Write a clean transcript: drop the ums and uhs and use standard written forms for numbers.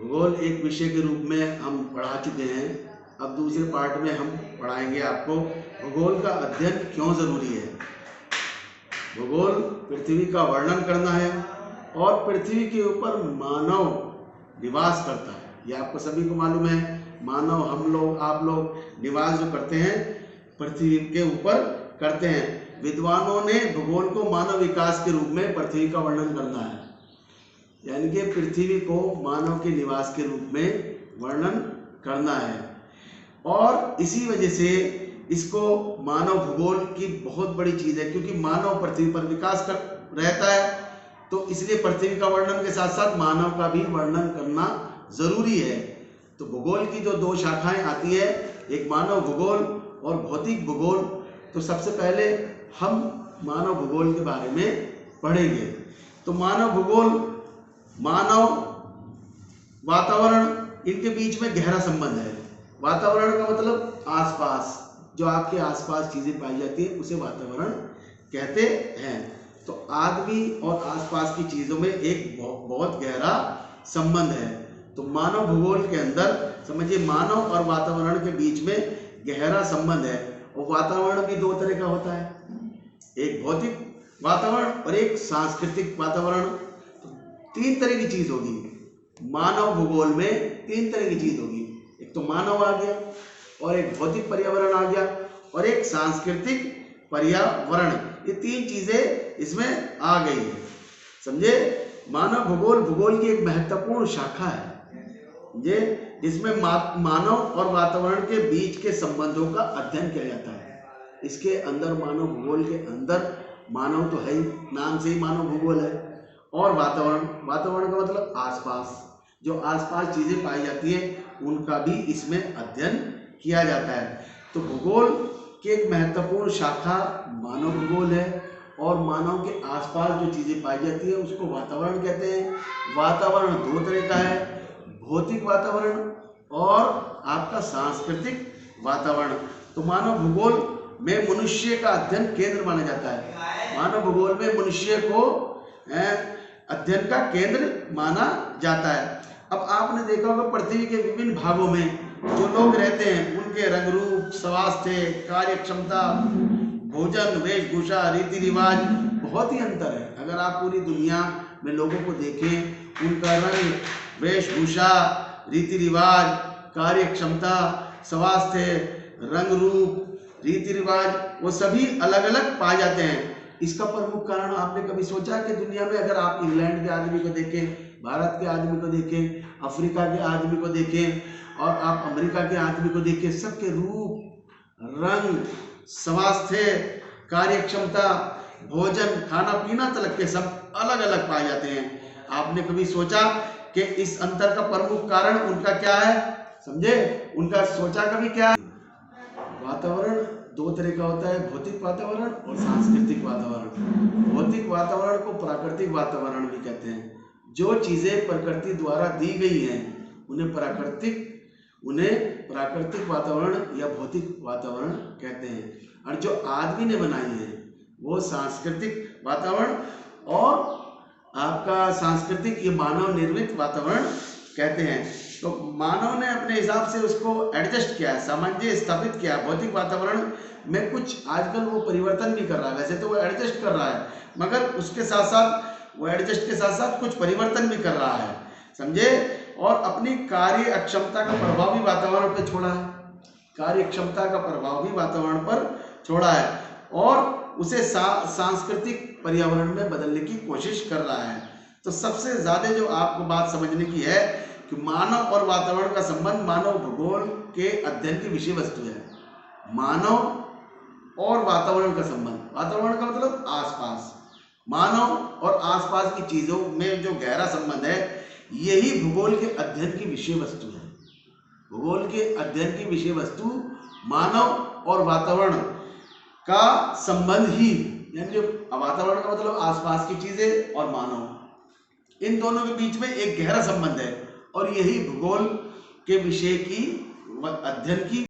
भूगोल एक विषय के रूप में हम पढ़ा चुके हैं। अब दूसरे पार्ट में हम पढ़ाएंगे आपको भूगोल का अध्ययन क्यों ज़रूरी है। भूगोल पृथ्वी का वर्णन करना है और पृथ्वी के ऊपर मानव निवास करता है। ये आपको सभी को मालूम है। मानव, हम लोग, आप लोग निवास जो करते हैं पृथ्वी के ऊपर करते हैं। विद्वानों ने भूगोल को मानव विकास के रूप में पृथ्वी का वर्णन करना है, यानी कि पृथ्वी को मानव के निवास के रूप में वर्णन करना है। और इसी वजह से इसको मानव भूगोल की बहुत बड़ी चीज़ है, क्योंकि मानव पृथ्वी पर विकास कर रहता है, तो इसलिए पृथ्वी का वर्णन के साथ साथ मानव का भी वर्णन करना ज़रूरी है। तो भूगोल की जो दो शाखाएं आती है, एक मानव भूगोल और भौतिक भूगोल। तो सबसे पहले हम मानव भूगोल के बारे में पढ़ेंगे। तो मानव भूगोल, मानव, वातावरण, इनके बीच में गहरा संबंध है। वातावरण का मतलब आसपास, जो आपके आसपास चीज़ें पाई जाती हैं उसे वातावरण कहते हैं। तो आदमी और आसपास की चीज़ों में एक बहुत गहरा संबंध है। तो मानव भूगोल के अंदर समझिए मानव और वातावरण के बीच में गहरा संबंध है। और वातावरण भी दो तरह का होता है, एक भौतिक वातावरण और एक सांस्कृतिक वातावरण। तो तीन तरह की चीज़ होगी मानव भूगोल में, तीन तरह की चीज़ होगी। एक तो मानव आ गया, और एक भौतिक पर्यावरण आ गया, और एक सांस्कृतिक पर्यावरण। ये तीन चीज़ें इसमें आ गई है, समझे। मानव भूगोल भूगोल की एक महत्वपूर्ण शाखा है ये, जिसमें मानव और वातावरण के बीच के संबंधों का अध्ययन किया जाता है। इसके अंदर मानव भूगोल के अंदर मानव तो है ही, नाम से ही मानव भूगोल है। और वातावरण, वातावरण का मतलब आसपास, जो आसपास चीज़ें पाई जाती हैं उनका भी इसमें अध्ययन किया जाता है। तो भूगोल की एक महत्वपूर्ण शाखा मानव भूगोल है, और मानव के आसपास जो चीज़ें पाई जाती है उसको वातावरण कहते हैं। वातावरण दो तरह का है, भौतिक वातावरण और आपका सांस्कृतिक वातावरण। तो मानव भूगोल में मनुष्य का अध्ययन केंद्र माना जाता है। मानव भूगोल में मनुष्य को अध्ययन का केंद्र माना जाता है। अब आपने देखा होगा पृथ्वी के विभिन्न भागों में जो लोग रहते हैं उनके रंग रूप, स्वास्थ्य, कार्य क्षमता, भोजन, वेशभूषा, रीति रिवाज बहुत ही अंतर है। अगर आप पूरी दुनिया में लोगों को देखें, उनका रंग, वेशभूषा, रीति रिवाज, कार्य क्षमता, स्वास्थ्य, रंग रूप, रीति रिवाज, वो सभी अलग अलग पाए जाते हैं। इसका प्रमुख कारण आपने कभी सोचा कि दुनिया में अगर आप इंग्लैंड के आदमी को देखें, भारत के आदमी को देखें, अफ्रीका के आदमी को देखें, और आप अमेरिका के आदमी को देखें, सबके रूप, रंग, स्वास्थ्य, कार्य क्षमता, भोजन, खाना पीना तक के सब अलग अलग पाए जाते हैं। आपने कभी सोचा कि इस अंतर का प्रमुख कारण उनका क्या है? समझे, उनका सोचा कभी क्या है? वातावरण दो तरह का होता है, भौतिक वातावरण और सांस्कृतिक वातावरण। भौतिक वातावरण को प्राकृतिक वातावरण भी कहते हैं। जो चीज़ें प्रकृति द्वारा दी गई हैं उन्हें प्राकृतिक वातावरण या भौतिक वातावरण कहते हैं, और जो आदमी ने बनाई है वो सांस्कृतिक वातावरण, और आपका सांस्कृतिक, ये मानव निर्मित वातावरण कहते हैं। तो मानव ने अपने हिसाब से उसको एडजस्ट किया है, सामंजस्य स्थापित किया है। भौतिक वातावरण में कुछ आजकल वो परिवर्तन भी कर रहा है, वैसे तो वो एडजस्ट कर रहा है, मगर उसके साथ साथ वो एडजस्ट के साथ साथ कुछ परिवर्तन भी कर रहा है, समझे। और अपनी कार्य अक्षमता का प्रभाव भी वातावरण पर छोड़ा है, कार्य क्षमता का प्रभाव भी वातावरण पर छोड़ा है, और उसे सांस्कृतिक पर्यावरण में बदलने की कोशिश कर रहा है। तो सबसे ज़्यादा जो आपको बात समझने की है कि मानव और वातावरण का संबंध मानव भूगोल के अध्ययन की विषय वस्तु है। मानव और वातावरण का संबंध, वातावरण का मतलब आसपास, मानव और आसपास की चीज़ों में जो गहरा संबंध है, यही भूगोल के अध्ययन की विषय वस्तु है। भूगोल के अध्ययन की विषय वस्तु मानव और वातावरण का संबंध ही, यानी वातावरण का मतलब आसपास की चीज़ें और मानव, इन दोनों के बीच में एक गहरा संबंध है, और यही भूगोल के विषय की अध्ययन की